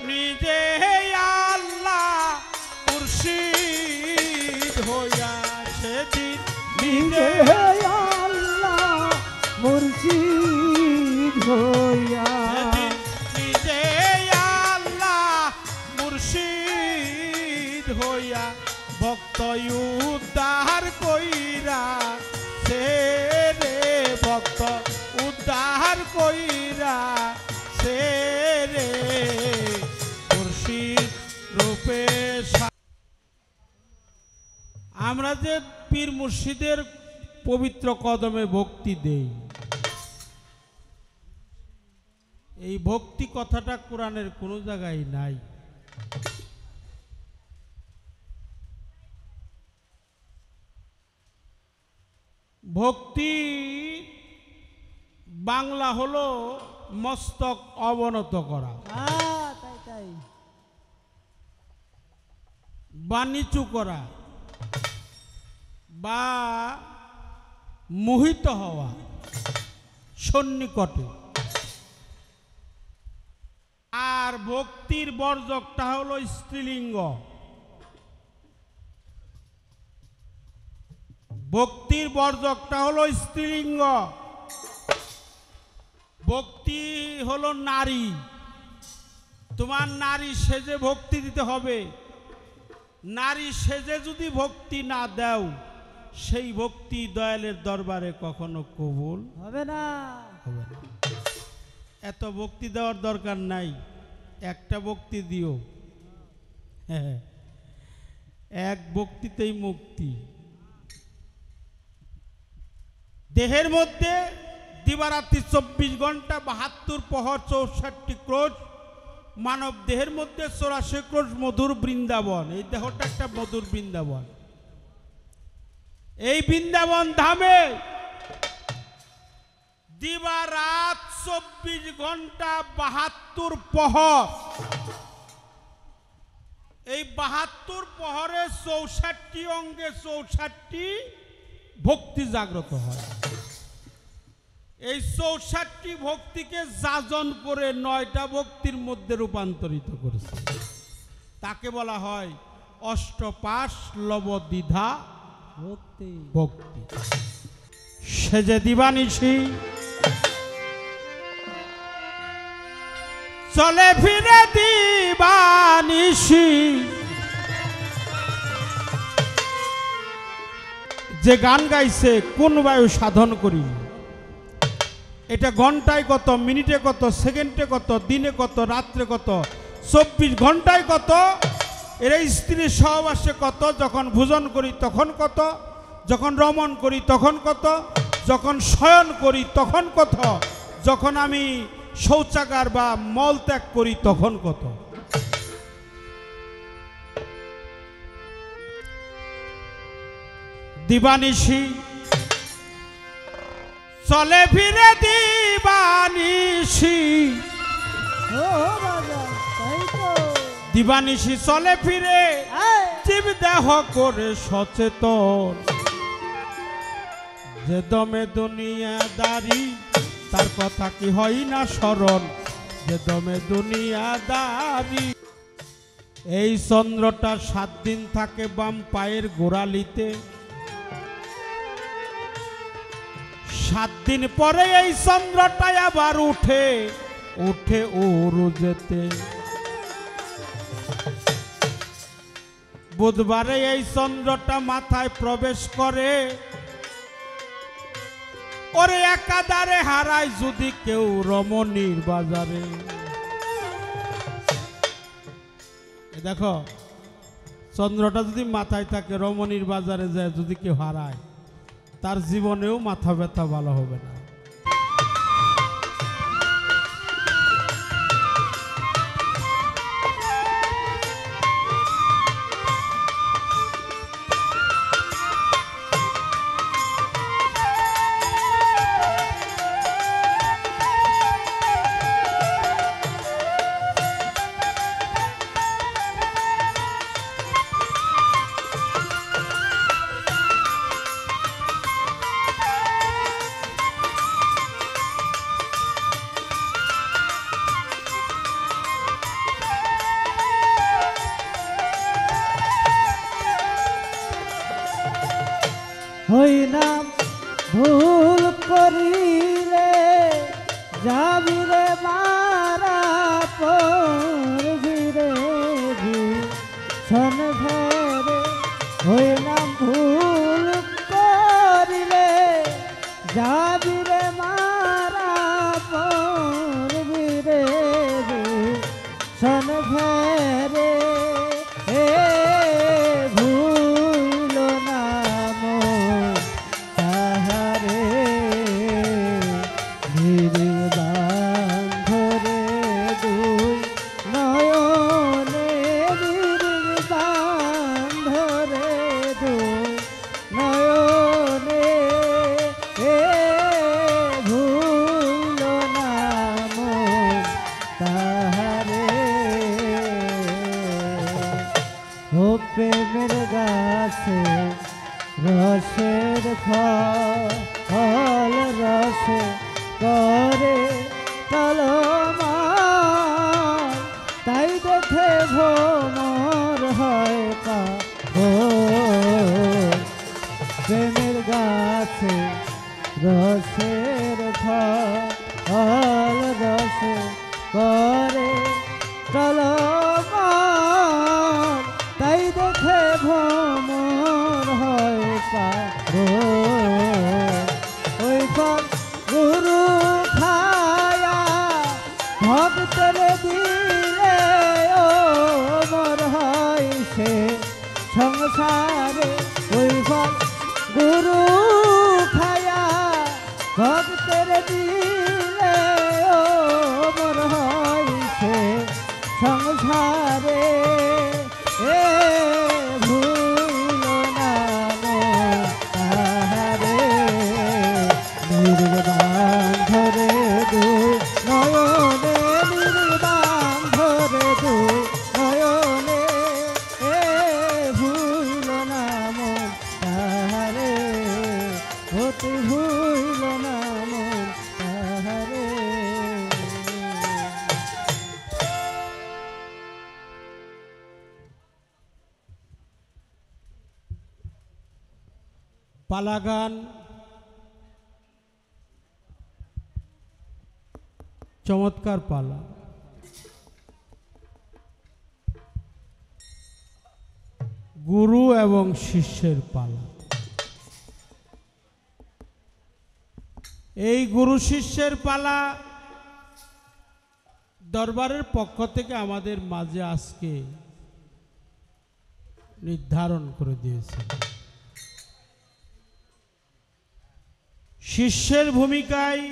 নিজে আল্লাহ মুর্শিদ হইয়া সেদিন নিজে আল্লাহ মুর্শিদ হইয়া সেদিন নিজে আল্লাহ মুর্শিদ হইয়া ভক্ত উদ্ধার কইরা সে রে ভক্ত উদ্ধার কইরা সে রে মুর্শিদ রূপে। আমরা যে পীর মুর্শিদের পবিত্র কদমে ভক্তি দেই, এই ভক্তি কথাটা কোরআনের কোনো জায়গায় নাই। ভক্তি বাংলা হলো মস্তক অবনত করা বা নিচু করা বা মোহিত হওয়া সন্নিকটে। আর ভক্তির বর্জকটা হলো স্ত্রীলিঙ্গ। ভক্তির বর্জকটা হলো স্ত্রীলিঙ্গ। ভক্তি হলো নারী। তোমার নারী সেজে ভক্তি দিতে হবে। নারী সেজে যদি ভক্তি না দাও, সেই ভক্তি দয়ালের দরবারে কখনো কবুল হবে না। এত ভক্তি দেওয়ার দরকার নাই, একটা ভক্তি দিও, এক ভক্তিতেই মুক্তি। দেহের মধ্যে দিবারাত্রি 24 ঘন্টা 72 প্রহর 64 ক্রোশ মানব দেহের মধ্যে 84 ক্রোশ মধুর বৃন্দাবন। এই দেহটা একটা মধুর বৃন্দাবন। এই বৃন্দাবন ধামে দিবারাত 24 ঘন্টা 72 প্রহর, এই 72 প্রহরে 64 অঙ্গে 64 ভক্তি জাগ্রত হয়। এই 64 ভক্তিকে যাজন করে 9টা ভক্তির মধ্যে রূপান্তরিত করেছে। তাকে বলা হয় অষ্টপাশ লবদ্বিধা ভক্তি। ভক্তি। সে যে দিবানিশি চলে ফিরে দিবানিশি, যে গান গাইছে কোন বায়ু সাধন করি, এটা ঘন্টায় কত, মিনিটে কত, সেকেন্ডে কত, দিনে কত, রাত্রে কত, 24 ঘন্টায় কত, এর স্ত্রীর সহবাসে কত, যখন ভোজন করি তখন কত, যখন রমণ করি তখন কত, যখন শয়ন করি তখন কত, যখন আমি শৌচাগার বা মল ত্যাগ করি তখন কত। দিবানিশি চলে ফিরে দিবানিশি, দিবানিশি চলে ফিরে জীব দেহ করে সচেতন, যে দমে দুনিয়াদারি তার কথা কি হয় না স্মরণ, যে দমে দুনিয়াদারি। এই চন্দ্রটা 7 দিন থাকে বাম পায়ের গোড়ালিতে, 7 দিন পরে এই চন্দ্রটা আবার উঠে উঠে উরুজেতে। বুধবারে এই চন্দ্রটা মাথায় প্রবেশ করে, ওরে একাধারে হারায় যদি কেউ রমণীর বাজারে। দেখো, চন্দ্রটা যদি মাথায় থাকে, রমণীর বাজারে যায় যদি কেউ হারায়, তার জীবনেও মাথা ব্যথা ভালো হবে না। হই নাম ভুল করিলে যাবি রে মারা পড়বি রে ভীষণ ঘরে হই নাম ভুল করিলে যাবি রে মারা পড়বি রে ভীষণ ঘরে ভুল নাম তাহারে নির্বান্ধরে দুই নয়নে নির্বান্ধরে দুই নয়নে ভুল নাম তাহারে ও প্রেমের গাছে রসের ফল রসে করে টলমল তাই দেখে ভ্রমর হয় প্রেমের গাছে রসের ফল রসে করে টলমল তাই দেখে ভ্রমর হয় ওই ফল গুরু খায়া ভক্তের দিলে ও মর হয় সে সংসারে ওই ফল গুরু খায়া ভক্তের দিলে ও মর হয় সে সংসারে ভুল নাম তাহারে নির্বান্ধরে দুই নয়নে নির্বান্ধরে দুই নয়নে ভুল নাম তাহারে অতি ভুল নাম তাহারে পালাগান চমৎকার পালা। গুরু এবং শিষ্যের পালা। এই গুরু শিষ্যের পালা দরবারের পক্ষ থেকে আমাদের মাঝে আজকে নির্ধারণ করে দিয়েছে। শিষ্যের ভূমিকায়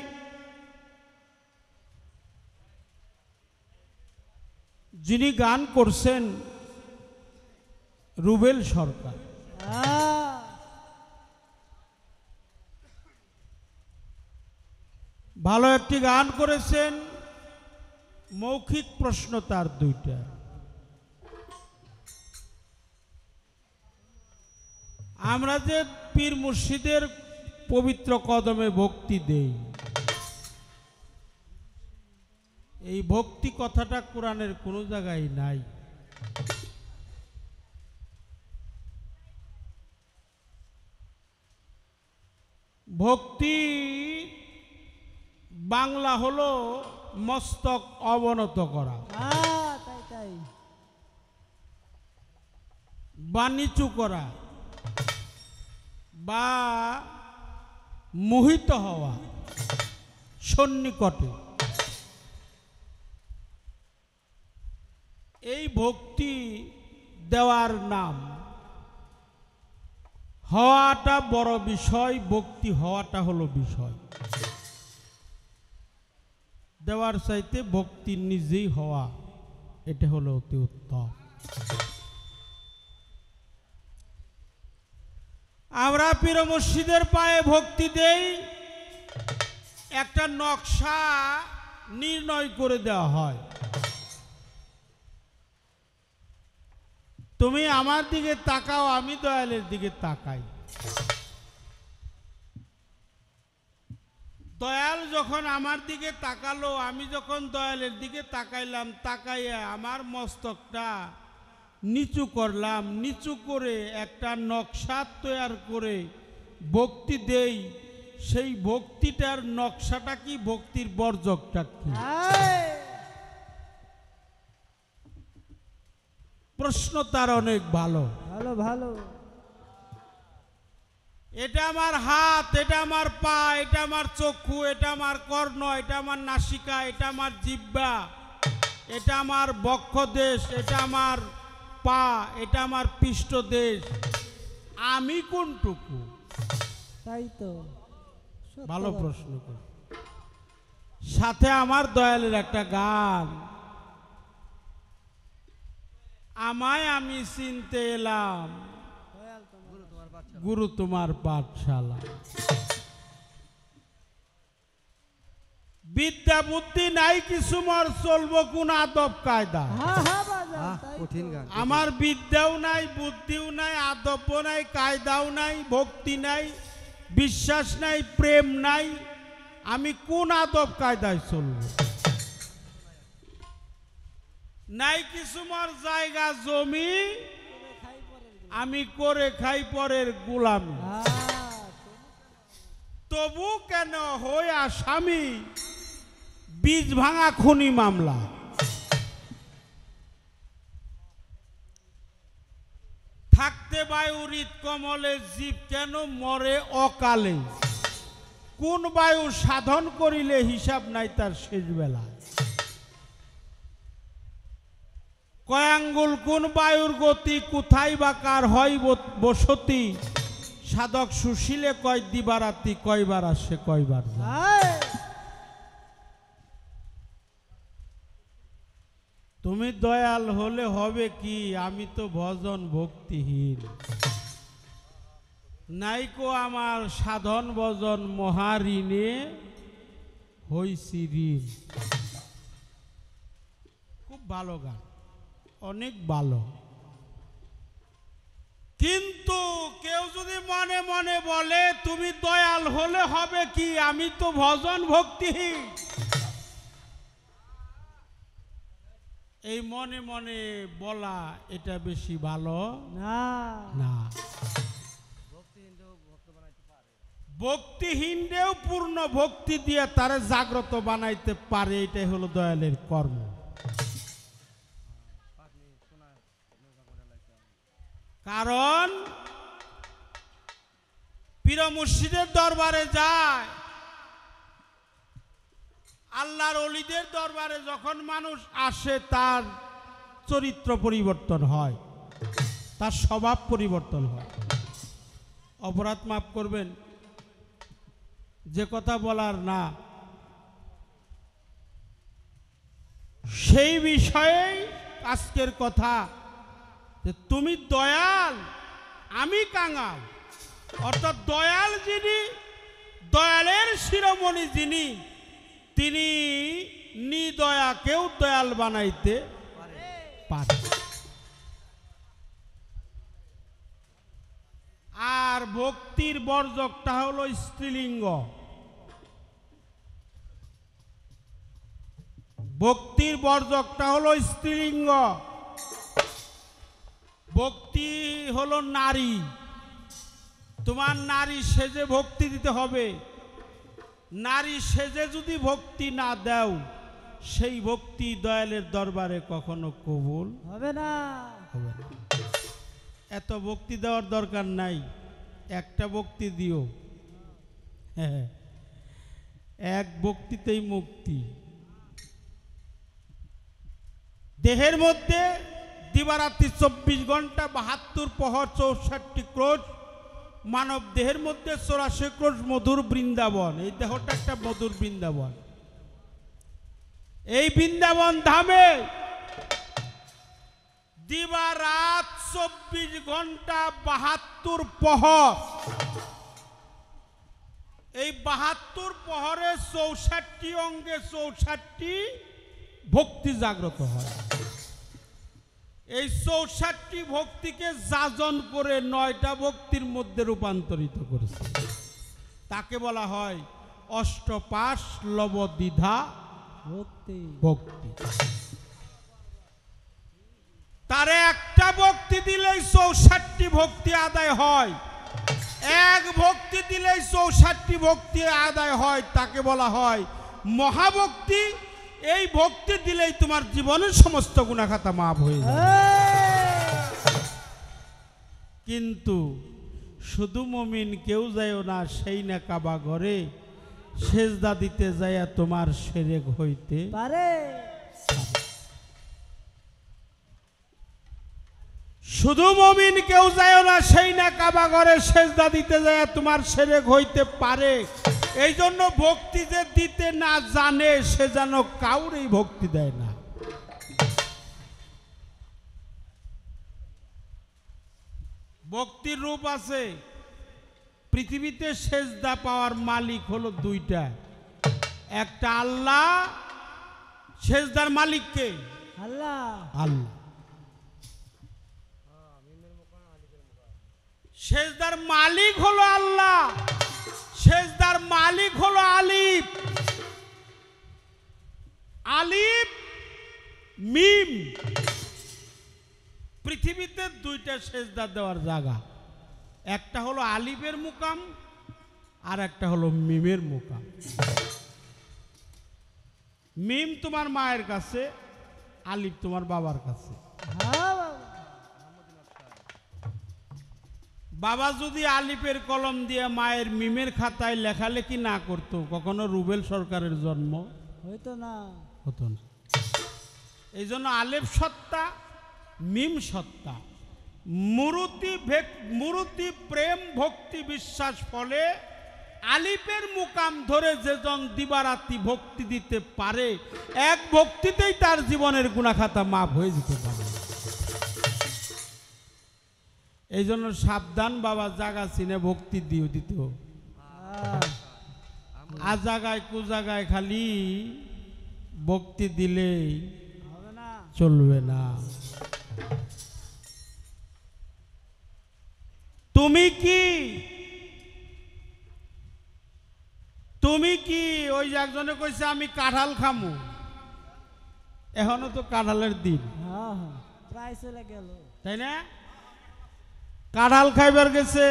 যিনি গান করছেন রুবেল সরকার। ভালো একটি গান করেছেন। মৌখিক প্রশ্ন তার দুইটা। আমরা যে পীর মুর্শিদের পবিত্র কদমে ভক্তি দেই, এই ভক্তি কথাটা কোরআনের কোনো জায়গায় নাই। ভক্তি বাংলা হলো মস্তক অবনত করা, বা নিচু করা, বা মোহিত হওয়া সন্নিকটে। এই ভক্তি দেওয়ার নাম। হওয়াটা বড় বিষয়, ভক্তি হওয়াটা হলো বিষয়। দেওয়ার চাইতে ভক্তি নিজেই হওয়া, এটা হলো অতি উত্তম। আমরা পীর মুর্শিদের পায়ে ভক্তি দেই, একটা নকশা নির্ণয় করে দেওয়া হয়। তুমি আমার দিকে তাকাও, আমি দয়ালের দিকে তাকাই। দয়াল যখন আমার দিকে তাকালো, আমি যখন দয়ালের দিকে তাকাইলাম, তাকাইয়া আমার মস্তকটা নিচু করলাম। নিচু করে একটা নকশা তৈরি করে ভক্তি দেই, সেই ভক্তিটার নকশাটা কি, ভক্তির বর্জকটা কি? প্রশ্ন তার অনেক ভালো। ভালো ভালো। এটা আমার হাত, এটা আমার পা, এটা আমার চক্ষু, এটা আমার কর্ণ, এটা আমার নাসিকা, এটা আমার জিহ্বা, এটা আমার বক্ষদেশ, এটা আমার পা, এটা আমার পৃষ্ঠদেশ। আমি কোনটুকু? তাই তো সত্য ভালো কথা। প্রশ্ন কর। সাথে আমার দয়ালের একটা গান, আমায় আমি চিনতে এলাম, গুরু তোমার পাঠশালা। বিদ্যা বুদ্ধি নাই কিছু, মর চলবো কোন আদব কায়দা। হ্যাঁ হ্যাঁ বাজান, তাই তো। কঠিন গান। আমার বিদ্যাও নাই, বুদ্ধিও নাই, আদব নাই, কায়দাও নাই, ভক্তি নাই, বিশ্বাস নাই, প্রেম নাই, আমি কোন আদব কায়দায় চলব? নাই কিছু মোর জায়গা জমি, আমি করে খাই পরের গোলামি। তবু কেন হই আসামি বীজ ভাঙা খুনি মামলা। থাকতে বায়ু হৃদ কমলে জীব কেন মরে অকালে, কোন বায়ু সাধন করিলে হিসাব নাই তার শেষ বেলা। কয়াঙ্গুল কোন বায়ুর গতি, কোথায় বা কার হয় বসতি, সাধক সুশীলে কয় দিবারাতি, কয়বার আসে কয়বার যায়। তুমি দয়াল হলে হবে কি, আমি তো ভজন ভক্তিহীন। নাইকো আমার সাধন ভজন মহাঋণে হইছি ঋণ। খুব ভালো গান, অনেক ভালো। কিন্তু কেউ যদি মনে মনে বলে তুমি দয়াল হলে হবে কি, আমি তো ভজন ভক্তিহীন, এই মনে মনে বলা এটা বেশি ভালো না না। ভক্তিহীনদেও পূর্ণ ভক্তি দিয়ে তারে জাগ্রত বানাইতে পারে, এটাই হলো দয়ালের কর্ম। কারণ পীর মুর্শিদের দরবারে যায়, আল্লাহর ওলিদের দরবারে যখন মানুষ আসে, তার চরিত্র পরিবর্তন হয়, তার স্বভাব পরিবর্তন হয়। অপরাধ মাফ করবেন, যে কথা বলার না সেই বিষয়েই আজকের কথা, যে তুমি দয়াল আমি কাঙাল। অর্থাৎ দয়াল যিনি, দয়ালের শিরোমণি যিনি, তিনি নিদয়াকেও দয়াল বানাইতে পারে। আর ভক্তির বর্জকটা হলো স্ত্রীলিঙ্গ। ভক্তির বর্জকটা হলো স্ত্রীলিঙ্গ। ভক্তি হলো নারী, তোমার নারী সেজে ভক্তি দিতে হবে। নারী সেজে যদি ভক্তি না দাও, সেই ভক্তি দয়ালের দরবারে কখনো কবুল হবে না। হবে না। এত ভক্তি দেওয়ার দরকার নাই, একটা ভক্তি দিও, হ্যাঁ, এক ভক্তিতেই মুক্তি। দেহের মধ্যে দিবারাত্রি 24 ঘন্টা 72 প্রহর 64 ক্রোশ, মানব দেহের মধ্যে 84 ক্রোশ মধুর বৃন্দাবন। এই দেহটা একটা মধুর বৃন্দাবন। এই বৃন্দাবন ধামে দিবা রাত 24 ঘন্টা 72 প্রহর, এই 72 প্রহরে 64 অঙ্গে 64 ভক্তি জাগ্রত হয়। এই 64 ভক্তিকে যাজন করে 9টা ভক্তির মধ্যে রূপান্তরিত করেছে। তাকে বলা হয় অষ্টপাশ লবদ্বিধা ভক্তি ভক্তি। তারে একটা ভক্তি দিলেই 64 ভক্তি আদায় হয়। এক ভক্তি দিলেই 64 ভক্তি আদায় হয়, তাকে বলা হয় মহাভক্তি। এই ভক্তি দিলেই তোমার জীবনের সমস্ত গুনাহখাতা মাফ হয়ে যায়। কিন্তু শুধু মুমিন কেউ যায়ও না, সেই না কাবা ঘরে সেজদা দিতে যাইয়া তোমার শিরক হইতে পারে। শুধু মুমিন কেউ যায়ও না, সেই না কাবা ঘরে সেজদা দিতে যাইয়া তোমার শিরক হইতে পারে। এই জন্য ভক্তি যে দিতে না জানে সে যেন কাউরেই ভক্তি দেয় না। ভক্তির রূপ আছে। পৃথিবীতে সেজদা পাওয়ার মালিক হলো দুইটা, একটা আল্লাহ। সেজদার মালিক কে? আল্লাহ। আল্লাহ। সেজদার মালিক হলো আল্লাহ, সেজদার মালিক হলো আলিফ। আলিফ মিম। পৃথিবীতে দুইটা সেজদা দেওয়ার জায়গা, একটা হলো আলিফের মুকাম আর একটা হলো মিমের মুকাম। মিম তোমার মায়ের কাছে, আলিফ তোমার বাবার কাছে। হ্যাঁ বাবা। বাবা যদি আলিফের কলম দিয়ে মায়ের মিমের খাতায় লেখালেখি না করতো, কখনো রুবেল সরকারের জন্ম হইতো না, হতো না। এই জন্য আলিফ সত্তা, মিম সত্তা। মূর্তি প্রেম ভক্তি বিশ্বাস ফলে আলিফের মুকাম ধরে যেজন দিবারাতি ভক্তি দিতে পারে, এক ভক্তিতেই তার জীবনের গুনাহখাতা মাফ হয়ে যেতে পারে। এই জন্য সাবধান বাবা, জাগা চিনে ভক্তি দিও দিত। আর জায়গায় কু জায়গায় খালি ভক্তি দিলে হবে না, চলবে না। তুমি কি ওই যে একজনে কইছে আমি কাঁঠাল খামু, এখনো তো কাঁঠালের দিন, হ্যাঁ হ্যাঁ, প্রায় চলে গেল, তাই না? কাঁঠাল খাইবার গেছে,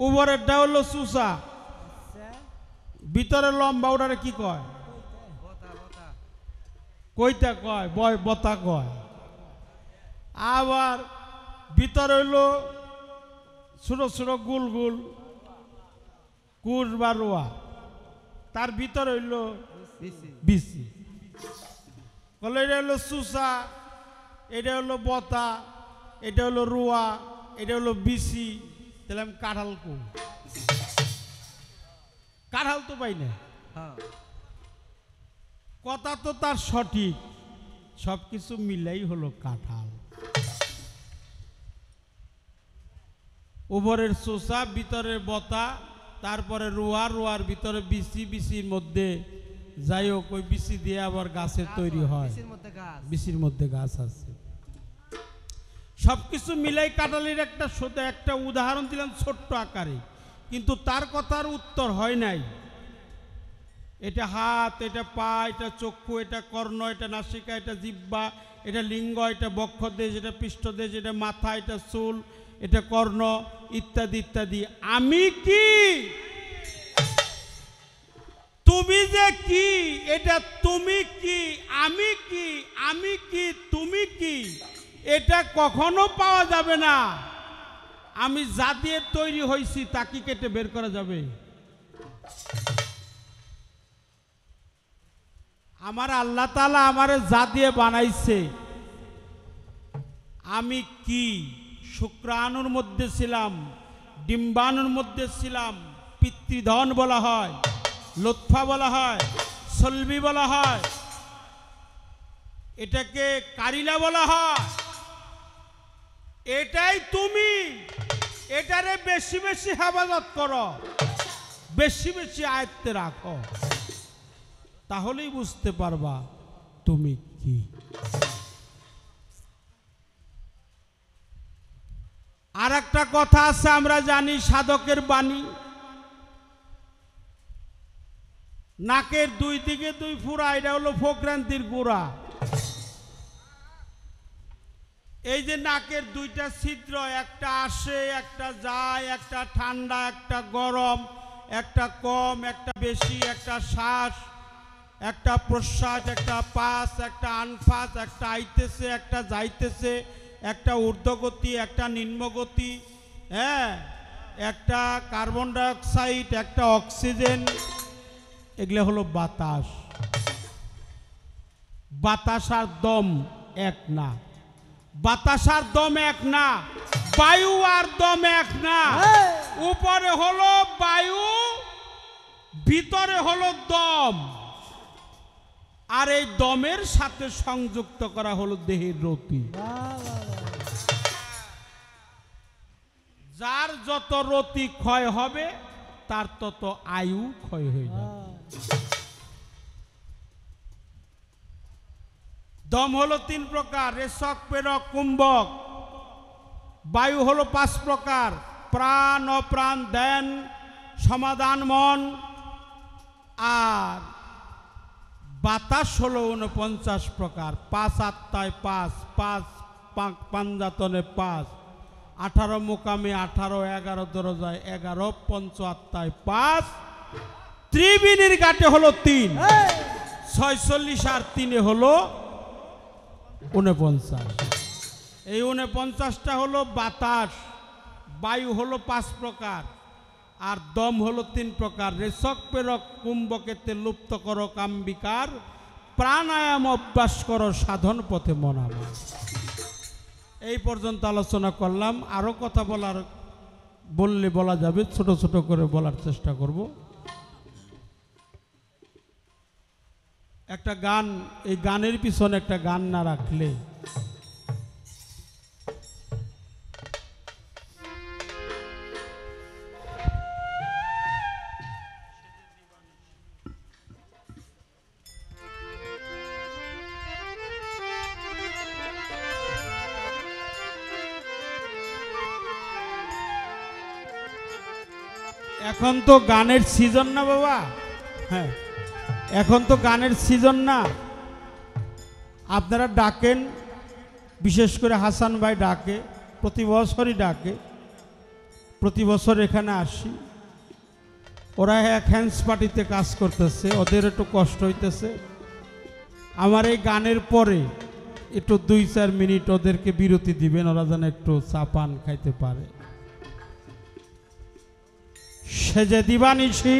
উপরেরটা হলো চুষা, ভিতরে লম্বা, ওটারে কি কয়? কইতা কয়, বতা কয়। আবার ভিতরে হইলো ছোট ছোট গুল গুল কুশ বা রোয়া, তার ভিতরে হইল বিসি। বলে এটা হলো চুষা, এটা হলো বতা, এটা হলো রোয়া, এটা হলো বিসি। তাহলে আমি কাঁঠাল কো, কাঁঠাল তো পাই না। কথা তো তার সঠিক, সবকিছু মিলাই হলো কাঁঠাল। উপরের চোষা, ভিতরের বতা, তারপরে রোয়ার ভিতরে বিসি, বিসির মধ্যে যাই হোক ওই বিসি দিয়ে আবার গাছের তৈরি হয়, বিসির মধ্যে গাছ আছে। সবকিছু মিলাই কাঁঠালের একটা উদাহরণ দিলাম ছোট্ট আকারে, কিন্তু তার কথার উত্তর হয় নাই। এটা হাত, এটা পা, এটা চক্ষু, এটা কর্ণ, এটা নাসিকা, এটা জিহ্বা, এটা লিঙ্গ, এটা বক্ষদেশ, এটা পৃষ্ঠদেশ, এটা মাথা, এটা চুল, এটা কর্ণ, ইত্যাদি ইত্যাদি। আমি কি, তুমি যে কি, এটা তুমি কি, আমি কি, আমি কি, তুমি কি, এটা কখনো পাওয়া যাবে না। আমি যা দিয়ে তৈরি হয়েছি তা কি কেটে বের করা যাবে? আমার আল্লাহ তাআলা আমারে যা দিয়ে বানাইছে, আমি কি শুক্রাণুর মধ্যে ছিলাম, ডিম্বাণুর মধ্যে ছিলাম, পিতৃধন বলা হয়, লুৎফা বলা হয়, সলবি বলা হয়, এটাকে কারিলা বলা হয়। এটাই তুমি, এটারে বেশি বেশি হেফাজত করো, বেশি বেশি আয়ত্তে রাখো, তাহলেই বুঝতে পারবা তুমি কি। আর একটা কথা আছে, আমরা জানি সাধকের বাণী, নাকের দুই দিকে দুই ফুরা, এটা হলো ফোকরান্তির গোড়া। এই যে নাকের দুইটা ছিদ্র, একটা আসে একটা যায়, একটা ঠান্ডা একটা গরম, একটা কম একটা বেশি, একটা শ্বাস একটা প্রশ্বাস, একটা পাস একটা আনফাস, একটা আইতেছে একটা যাইতেছে, একটা ঊর্ধ্বগতি একটা নিম্নগতি, হ্যাঁ, একটা কার্বন ডাইঅক্সাইড একটা অক্সিজেন, এগুলো হলো বাতাস। বাতাস আর দম এক না, বাতাস আর দম এক না, বায়ু আর দম এক না। উপরে হলো বায়ু, ভিতরে হলো দম, আর এই দমের সাথে সংযুক্ত করা হলো দেহের রতি। যার যত রতি ক্ষয় হবে তার তত আয়ু ক্ষয় হয়ে যাবে। দম হলো 3 প্রকার, রেশক প্রেরক কুম্ভক। বায়ু হলো 5 প্রকার, প্রাণ অপ্রাণ ধ্যান সমাধান মন। আর বাতাস হলো 49 প্রকার, 5 আত্মায় 5, 5 পাঞ্জাতনে 5, 18 মোকামে 18, 11 দরজায় 11, পঞ্চ আত্মায় 5, ত্রিবেণীর ঘাটে হলো 3, 46 আর 3 হলো 49। এই 49টা হলো বাতাস। বায়ু হলো 5 প্রকার, আর দম হলো 3 প্রকার, রেশক প্রেরক কুম্ভকেতে লুপ্ত করো কাম্বিকার, প্রাণায়াম অভ্যাস করো সাধন পথে মনাবা। এই পর্যন্ত আলোচনা করলাম। আরো কথা বললে বলা যাবে, ছোট ছোট করে বলার চেষ্টা করব। একটা গান, এই গানের পিছনে একটা গান না রাখলে এখন তো গানের সিজন না বাবা, হ্যাঁ এখন তো গানের সিজন না। আপনারা ডাকেন, বিশেষ করে হাসান ভাই ডাকে, প্রতি বছরই ডাকে, প্রতি বছর এখানে আসি। ওরা এক হ্যান্ডস পার্টিতে কাজ করতেছে, ওদের একটু কষ্ট হইতেছে। আমার এই গানের পরে একটু 2-4 মিনিট ওদেরকে বিরতি দিবেন, ওরা যেন একটু চা পান খাইতে পারে। সেজে দিবানিশি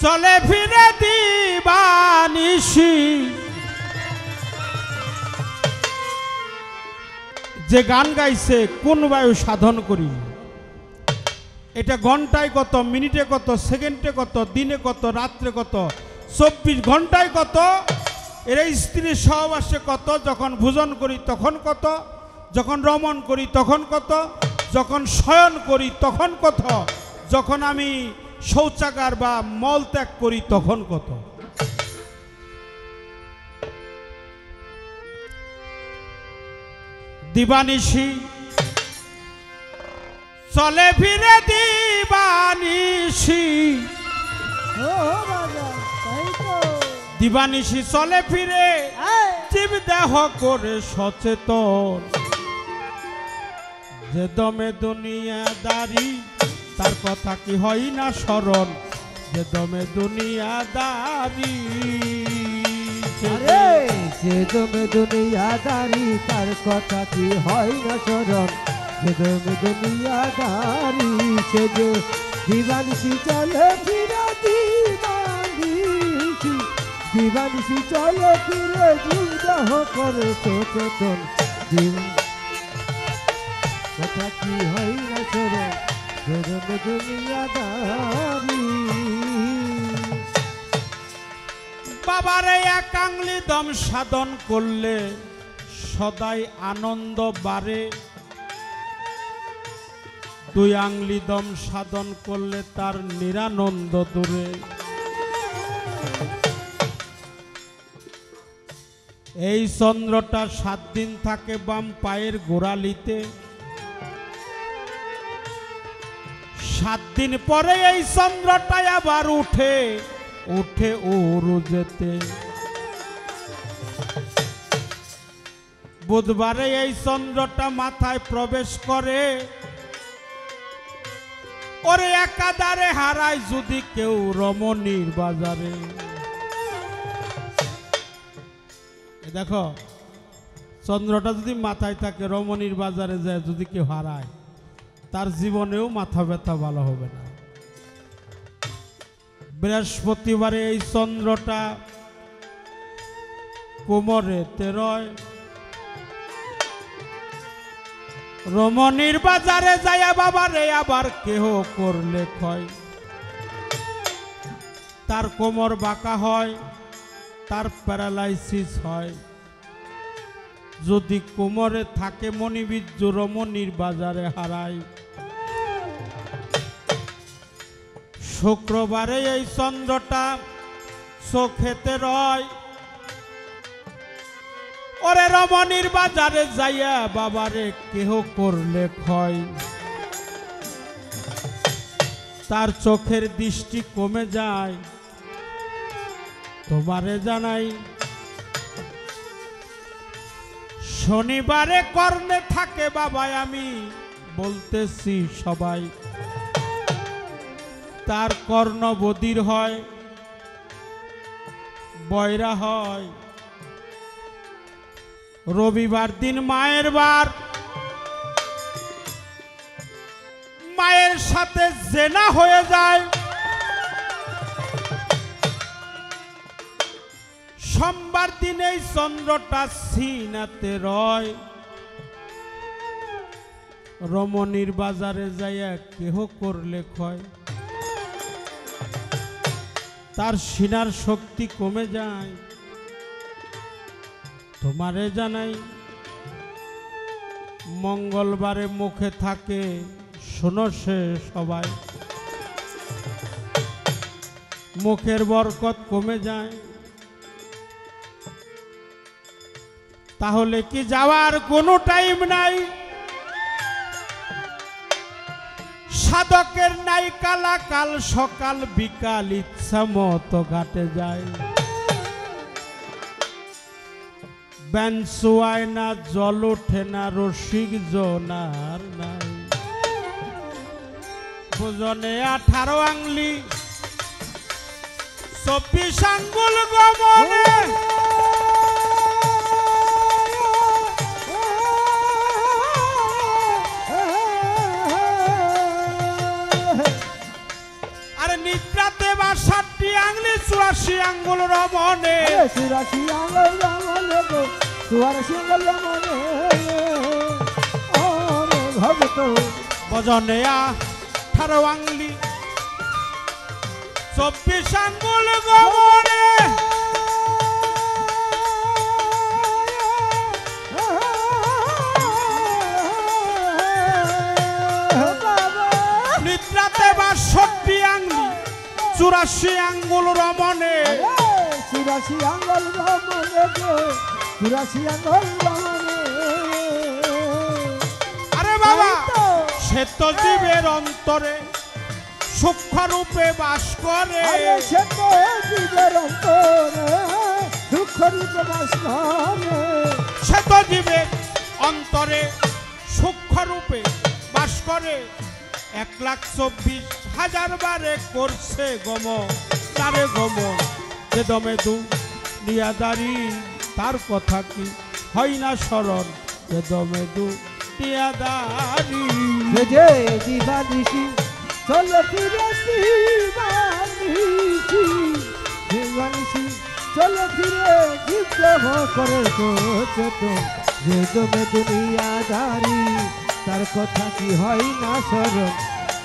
চলে ফিরে দিবানিশি, যে গান গাইছে কোন বায়ু সাধন করি। এটা ঘন্টায় কত, মিনিটে কত, সেকেন্ডে কত, দিনে কত, রাত্রে কত, 24 ঘন্টায় কত, এরা স্ত্রীর সহবাসে কত, যখন ভোজন করি তখন কত, যখন রমণ করি তখন কত, যখন শয়ন করি তখন কত, যখন আমি শৌচাগার বা মল ত্যাগ করি তখন কত। দিবানিশি চলে ফিরে দিবানিশি, দিবানিশি চলে ফিরে জীব দেহ করে সচেতন, যে দমে দুনিয়াদারি তার কথা কি হয় না স্মরণ, যে দমে দুনিয়াদারি, যে দমে দুনিয়াদারি তার কথা কি হয় না স্মরণ, যে দমে দুনিয়াদারি, সে যে দিবানিশি চলে ফিরে দিবানিশি, দিবানিশি চলে ফিরে জীব দেহ করে সচেতন, কথা কি হয় না স্মরণ, যে দমে দুনিয়াদারি। বাবারে এক আংলি দম সাধন করলে সদাই আনন্দ বাড়ে, 2 আংলি দম সাধন করলে তার নিরানন্দ দূরে। এই চন্দ্রটা 7 দিন থাকে বাম পায়ের গোড়ালিতে, 7 দিন পরে এই চন্দ্রটাই আবার উঠে উঠে উরুজেতে। বুধবারে এই চন্দ্রটা মাথায় প্রবেশ করে, ওরে একাধারে হারায় যদি কেউ রমণীর বাজারে। দেখো চন্দ্রটা যদি মাথায় থাকে, রমণীর বাজারে যায় যদি কেউ হারায়, তার জীবনেও মাথা ব্যথা ভালো হবে না। বৃহস্পতিবারে এই চন্দ্রটা কোমরে তেরয়, রমণীর বাজারে যায় বাবারে আবার কেহ করলে ক্ষয়। তার কোমর বাঁকা হয়, তার প্যারালাইসিস হয়। যদি কোমরে থাকে মণিবীর্য, রমণীর বাজারে হারায়। শুক্রবারে এই চন্দ্রটা চোখেতে রয়, ওরে রমণীর বাজারে যাইয়া বাবারে কেহ করলে ক্ষয়। তার চোখের দৃষ্টি কমে যায়, তোমারে জানাই। শনিবারে কর্ণে থাকে বাবা, আমি বলতেছি সবাই, তার কর্ণ বধির হয়, বয়রা হয়। রবিবার দিন মায়ের বার, মায়ের সাথে জেনা হয়ে যায়। সোমবার দিন এই চন্দ্রটা সিনাতে রয়, রমণীর বাজারে যাইয়া কেহ করলে ক্ষয়। তার সিনার শক্তি কমে যায়, তোমারে জানাই। মঙ্গলবারে মুখে থাকে, শোনো সে সবাই, মুখের বরকত কমে যায়। তাহলে কি যাওয়ার কোনো টাইম নাই? সাধকের নাই কালাকাল, সকাল বিকাল ইচ্ছা মতো ঘাটে যায়। বেঞ্চুয়ায় না জল ওঠে না, রসিক জনার নাই। ভোজনে 18 আংলি 24 আঙ্গুল গমনে, আরে নিদ্রাতে 62 আংলি 84 আঙ্গুল রমনে। 84 আঙ্গুল রমনে গো, 84 আঙ্গুল রমনে। ওরে ভক্ত ভজনে 18 আংলি 24 আঙ্গুল গমনে। নিদ্রাতে 62 আঙ্গুল 84 আঙ্গুল রমনে। 84 আঙ্গুল রমনে গো, 84 আঙ্গুল রমনে। আরে বাবা, সে তো জীবের অন্তরে সূক্ষ্ম রূপে বাস করে। সে তো জীবের অন্তরে সূক্ষ্ম রূপে বাস করে। সে তো জীবের অন্তরে সূক্ষ্ম রূপে বাস করে। 1,24,000 বারে করছে গমন, তারে গমন। যে দমে দুনিয়াদারি, তার কথা কি হয় না স্মরণ? যে দমে দুনিয়াদারি, যে দিবানিশি চলে ফিরে দিবানিশি, দিবানিশি চলে ফিরে বিদ্রোহ করে তো। যে দমে দুনিয়াদারি, তার কথা কি হয় না স্মরণ?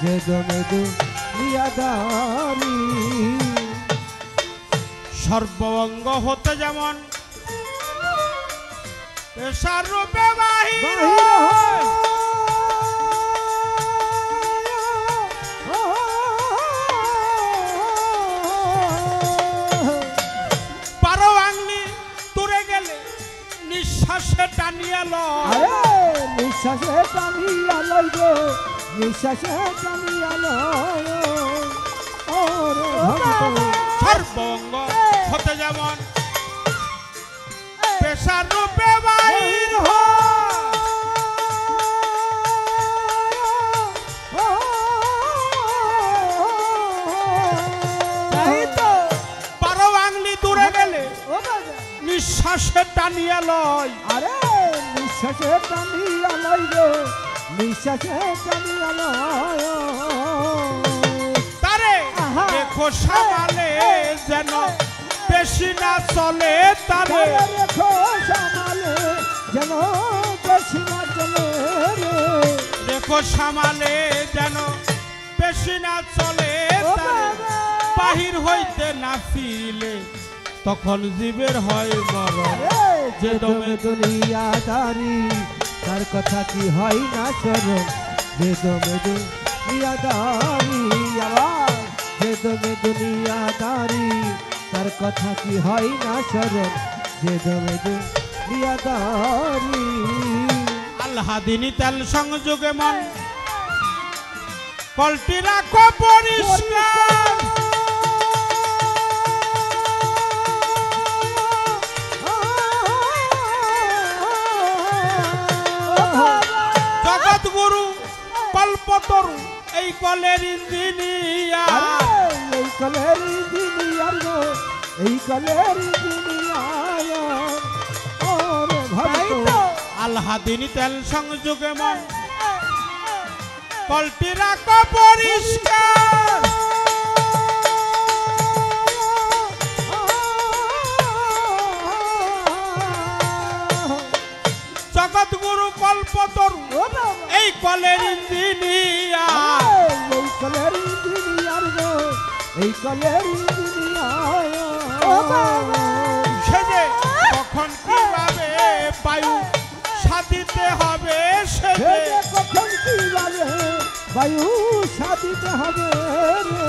যে দমে দুনিয়াদারি। সর্বঙ্গ হতে যেমন পেশার রূপে বাহির হয়, বারো আংলি দূরে গেলে নিঃশ্বাসে টানিয়া লয়। নিঃশ্বাসে টানিয়া লয় গো, নিঃশ্বাসে টানিয়া লয়। সর্বঙ্গ হতে যেমন পেশার রূপে বাহির হয়, নিঃশ্বাসে টানিয়া লয়, আরে নিঃশ্বাসে টানিয়া লয় রে, নিঃশ্বাসে টানিয়া লয়। তারে আহা। দেখো সামালে যেন বেশি না চলে, তারে তারে রেখো সামালে যেন বেশি না চলে রে। দেখো সামালে যেন বেশি না চলে, ও তারে বাবা। বাহির হইতে না ফিরলে তখন জীবের হয় মরণ। যে দমে দুনিয়াদারি তার কথা কি হয় না স্মরণ, যে দমে দুনিয়াদারি আবার, যে দমে দুনিয়াদারি তার কথা কি হয় না স্মরণ, যে দমে দুনিয়াদারি। আল্লাহ দিনী তেল সংযোগে মন কলটি রাখো পরিষ্কার, জগৎ গুরু কল্পতরু এই কলের ইঞ্জিনিয়ার, এই কলের ইঞ্জিনিয়ার গো, এই কলের ইঞ্জিনিয়ার ওরে ভক্ত। আল্লাহ দিনী তেল সংযোগে মন কলটি রাখো পরিষ্কার, জগৎ গুরু কল্পতরু এই কলের ইঞ্জিনিয়ার, এই কলের ইঞ্জিনিয়ার গো, এই কলের ইঞ্জিনিয়ার। সে যে কখন কিভাবে বায়ু সাধিতে হবে, সে সে যে যে কখন কিভাবে বায়ু সাধিতে হবে রে।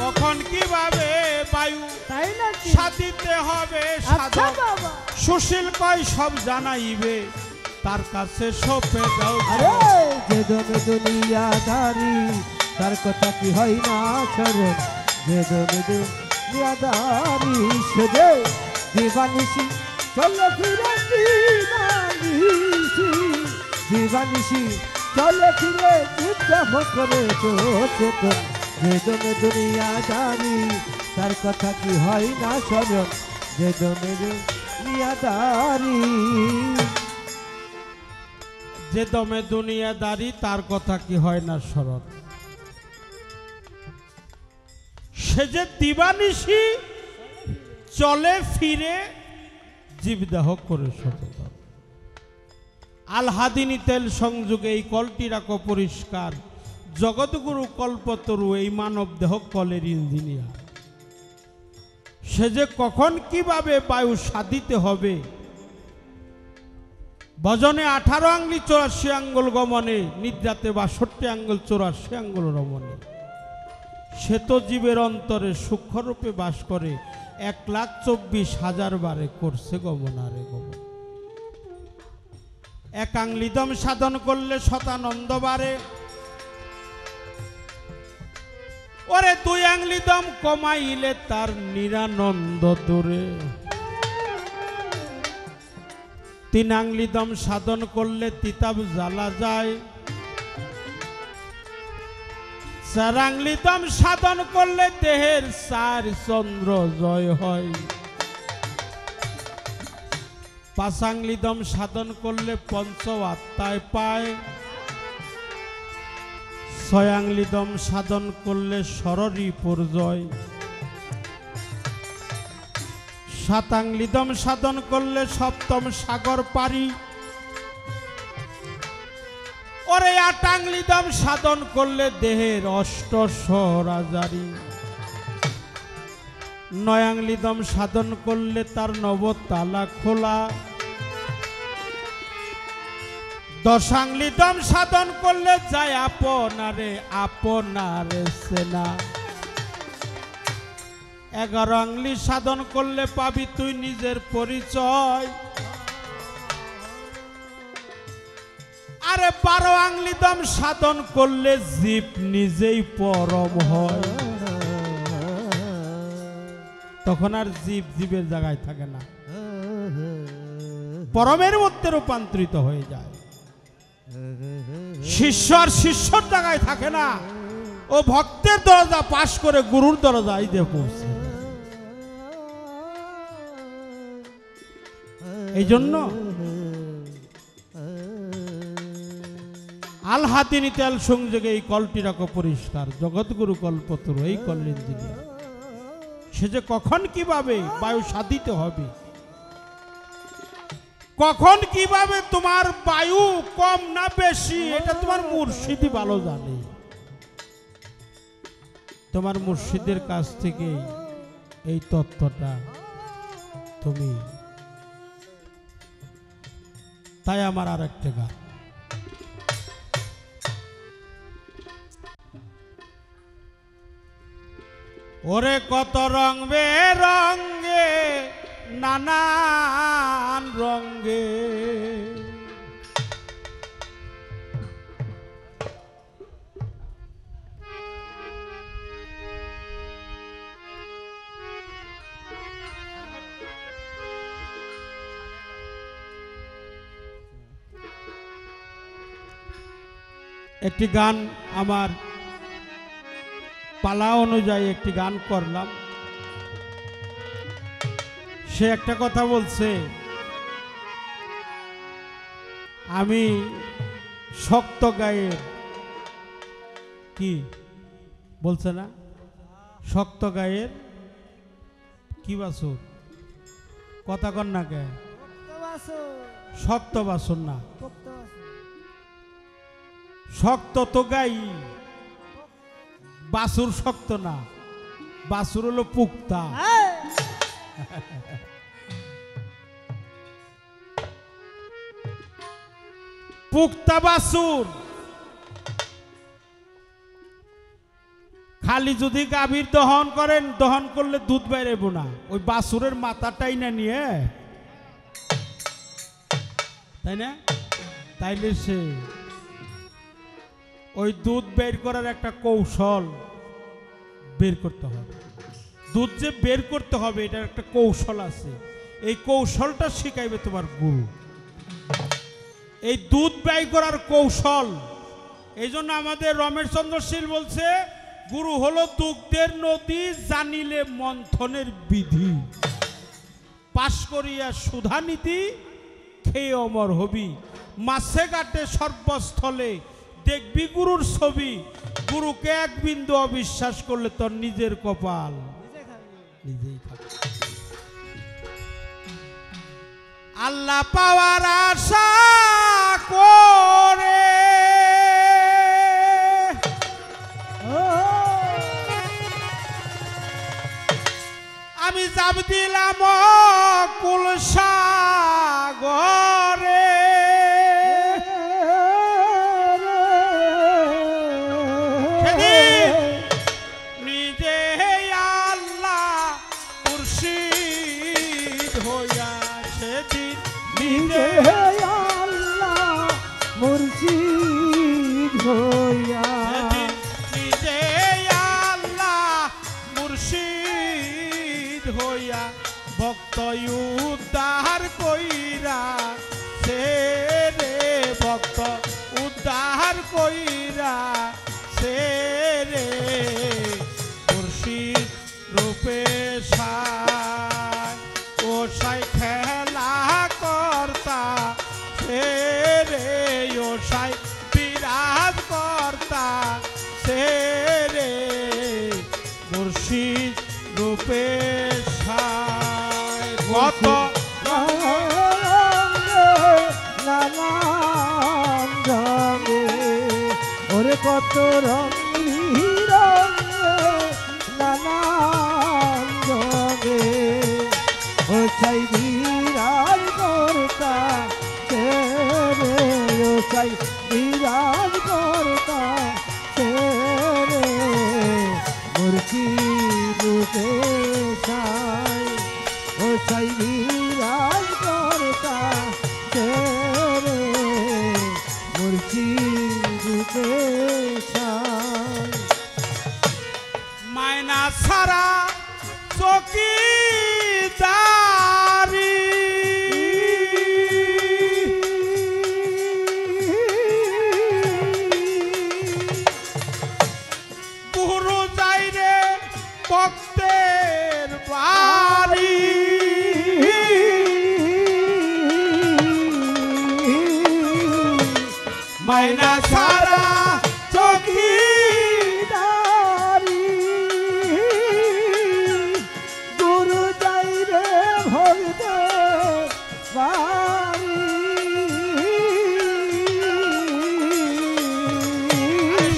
কখন কিভাবে বায়ু তাই নাকি? সাধিতে হবে, আচ্ছা সাধক বাবা। সুশীল কয় সব জানাইবে, তার কাছে সপে দাও। আরে যে দমে দুনিয়াদারি তার কথা কি হয় না স্মরণ, যে দমে দুনিয়াদারি সে যে দিবানিশি চলে ফিরে, দিবানিশি দিবানিশি চলে ফিরে বিদ্রোহ করে চেতন, যে দমে দুনিয়াদারি তার কথা কি হয় না স্মরণ, যে দমে দুনিয়াদারি। যে দমে দুনিয়াদারি তার কথা কি হয় না স্মরণ, সে যে দিবানিশি চলে ফিরে জীবদাহ করে সচেতন। আলহাদিনী তেল সংযোগে এই কলটি রাখো পরিষ্কার, জগৎগুরু কল্পতরু এই মানব দেহ কলের ইঞ্জিনিয়ার, সে যে কখন কিভাবে বায়ু সাধিতে হবে, ভজনে 18 আঙ্গুল 84 আঙ্গুল গমনে, নিদ্রাতে 62 আঙ্গুল 84 আঙ্গুল রমণে, সে তো জীবের অন্তরে সূক্ষ্মরূপে বাস করে 1,24,000 বারে করছে গমনারে গমন। এক আঙ্গলিদম সাধন করলে শতানন্দ বারে, ওরে 2 আঙ্গলিদম কমাইলে তার নিরানন্দ দূরে, 3 আঙ্গলিদম সাধন করলে তিতাব জ্বালা যায়, 4 আঙ্গলিদম সাধন করলে দেহের 4 চন্দ্র জয় হয়, 5 আঙ্গলিদম সাধন করলে পঞ্চ আত্মায় পায়, 6 আঙ্গলিদম সাধন করলে সররিপুর জয়, 7 আঙ্গলিদম সাধন করলে সপ্তম সাগর পারি, ওরে 8 আঙ্গলিদম সাধন করলে দেহের অষ্টস্বরাজারি, 9 আঙ্গলিদম সাধন করলে তার নবতালা খোলা, 10 আঙ্গলিদম সাধন করলে যায় আপনারে আপনারে সেনা, 11 আঙ্গলি সাধন করলে পাবি তুই নিজের পরিচয়, আরে 12 আঙ্গলিদম সাধন করলে জীব নিজেই পরম হয়, তখন আর জীব জীবের জায়গায় থাকে না, পরমের মধ্যে রূপান্তরিত হয়ে যায়। শিষ্য আর শিষ্যর জায়গায় থাকে না, ও ভক্তের দরজা পাশ করে গুরুর দরজায় দিয়ে পৌঁছে। এই জন্য আলহাতিনি তেল সংযোগে এই কলটি রাখো পরিষ্কার, জগৎগুরু কল্পতরু এই কলের ইঞ্জিনিয়ার। সে যে কখন কিভাবে বায়ু সাধিতে হবে, কখন কিভাবে তোমার বায়ু কম না বেশি, এটা তোমার মুর্শিদই ভালো জানে। তোমার মুর্শিদের কাছ থেকে এই তত্ত্বটা তুমি, তাই আমার আর একটা গান। ওরে কত রং বেরঙ্গে নানান রঙ্গে, একটি গান আমার পালা অনুযায়ী একটি গান করলাম। সে একটা কথা বলছে, আমি শক্ত গায়ের, কি বলছে না, শক্ত গায়ের কি বাসুর, কথা কর না কে, শক্ত বাসুর না, শক্ত তো গাই, বাসুর শক্ত না, বাসুর হলো পুক্তা। পুক্তা বাসুর খালি যদি গাভীর দহন করেন, দহন করলে দুধ বেরোবো না, ওই বাসুরের মাথাটাই না নিয়ে, তাই না? তাইলে সে ওই দুধ বের করার একটা কৌশল বের করতে হবে। দুধ যে বের করতে হবে এটার একটা কৌশল আছে, এই কৌশলটা শিখাইবে তোমার গুরু। এই দুধ ব্যয় করার কৌশল, এই জন্য আমাদের রমেশচন্দ্র শীল বলছে, গুরু হলো দুগ্ধের নদী, জানিলে মন্থনের বিধি, পাশ করিয়া সুধা নীতি, খেয়ে অমর হবি, মাছে ঘাটে সর্বস্থলে দেখবি গুরুর ছবি, গুরুকে এক বিন্দু অবিশ্বাস করলে তোর নিজের কপাল নিজেই খাবে। আল্লাহ পাওয়ার আশা করে আমি যাব দিলাম কুল সাগরে, নিজে আল্লাহ মুর্শিদ হইয়া, সেদিন নিজে আল্লাহ মুর্শিদ হইয়া, নিজে আল্লাহ মুর্শিদ হইয়া, ভক্ত উদ্ধার কইরা সে রে, ভক্ত উদ্ধার কইরা সে রে, মুর্শিদ রূপে সাই ও সাই খেলা কর্তা সে রে, ও সাই বিরাজ কর্তা সে রে, মুর্শিদ রূপে সাই। কত নানান রঙে, ওরে কত রঙে নানান রঙে, ও চাই বিরাজ কর্তা সে রে, ও চাই বিরাজ কর্তা সে রে, মুর্শিদ রূপে সাই, ও চাই বিরাজ কর্তা সে রে, মুর্শিদ রূপে সাই। মায়না সারা চকিদারি, গুরু যাই রে ভক্তের মাইনা সারা চৌকিদারি গুরু যাই রে ভরতে বাড়ি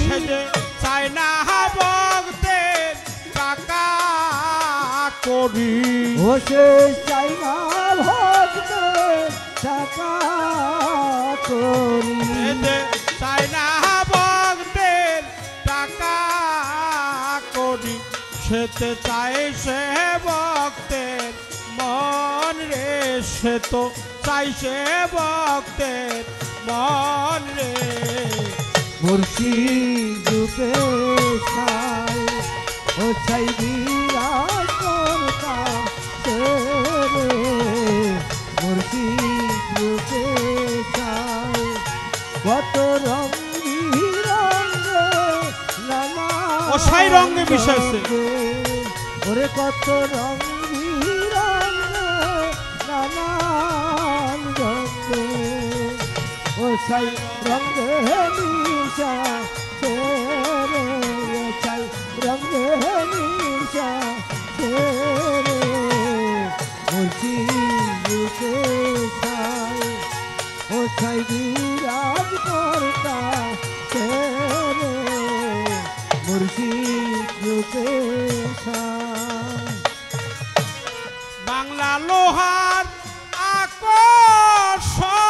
সেজে চায় না ভক্তের টাকা করি ও সে চাই না ভক্তে টাকা করি সেজে চায় না ভক্তের টাকা করি সেতে চায় সে ভক্তের মন রে সে তো চাই সে ভক্তের মন রে মুর্শিদ রূপে ছাই ও ছাই বিরাজ করতা তেরে মুর্শিদ রূপে ছাই কত রঙি রঙে নানা ও ছাই রঙে মিশাইছে। ওরে কত রঙি রঙে নানান রঙে ও ছাই রঙে মিশা তেরে ও ছাই রঙে মিশা তেরে মুর্শিদ রূপে ছাই ও ছাই বিরাজ করতা তেরে মুর্শিদ রূপে ছাই বাংলা লোহার আকর্ষণে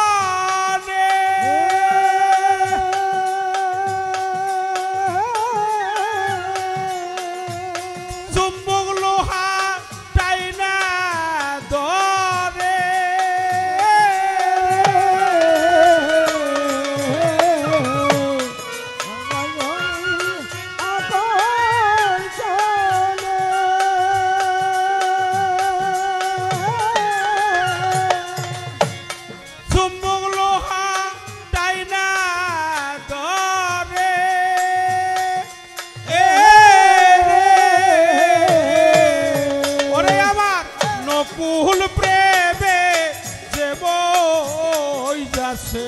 চুম্বক লোহা টাইনা ধরে চুম্বক লোহা টাইনা ধরে ওরে আমার নকুল প্রেমে যে বই যাচ্ছে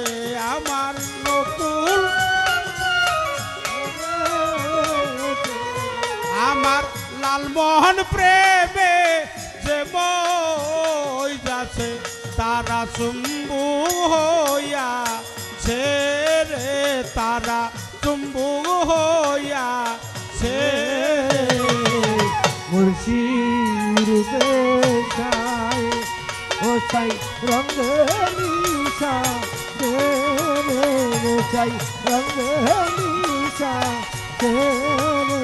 আমার নকুল আমার লালমোহন প্রেমে যে বই যাচ্ছে তারা চুম্বু হইয়া ছেড়ে তারা চুম্বু হইয়া ছেড়ে মুর্শিদ রূপে ছাই ও ছাই রঙে মিশা তেরে ও ছাই রঙে মিশা তেরে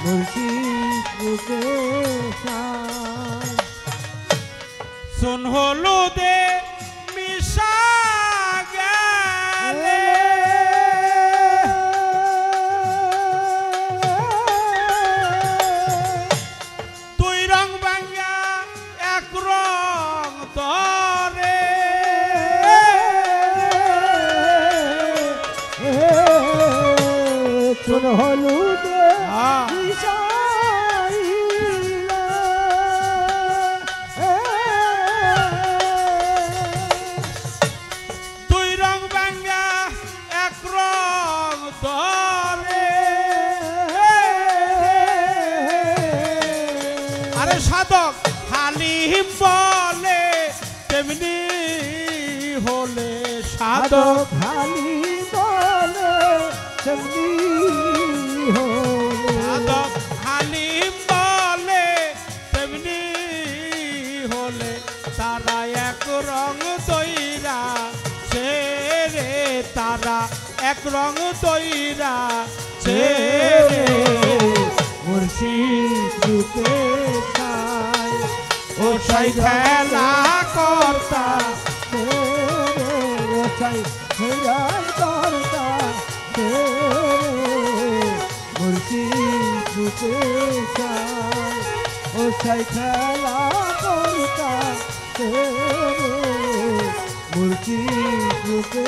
মুর্শিদ রূপে ছাই सुन होलू दे मिशा गले तुई रंग बांगा एक रंग तोरे চুন হলুদে हाँ তুই রং বাঙ্গা এক রং ধরে আরে সাধক হালিম বলে তেমনি হলে সাধক খালি বলে সঙ্গী হলে সাধক হালিম বলে তেমনি হলে তারা এক রং তৈরা ছেড়ে তারা এক রং তৈরা ছেড়ে মুর্শিদ রূপে ছাই ও সাই খেলা কর্তা ও ছাই হেরাই করতা মুর্শিদ রূপে ছাই ও ছাই খেলা করতা মুর্শিদ রূপে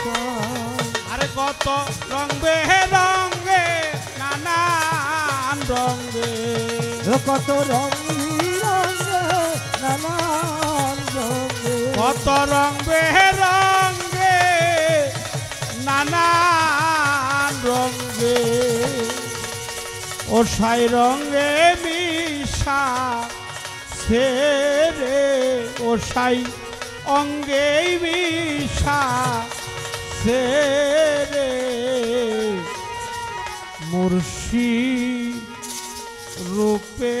ছাই আরে কত রং বেরঙ্গে নানান রঙ্গে কত রঙে নানান রঙে কত রং বেরঙ্গে ও সাই রঙে মিশা রে ও সাই অঙ্গে মিশা রে মুর্শি রূপে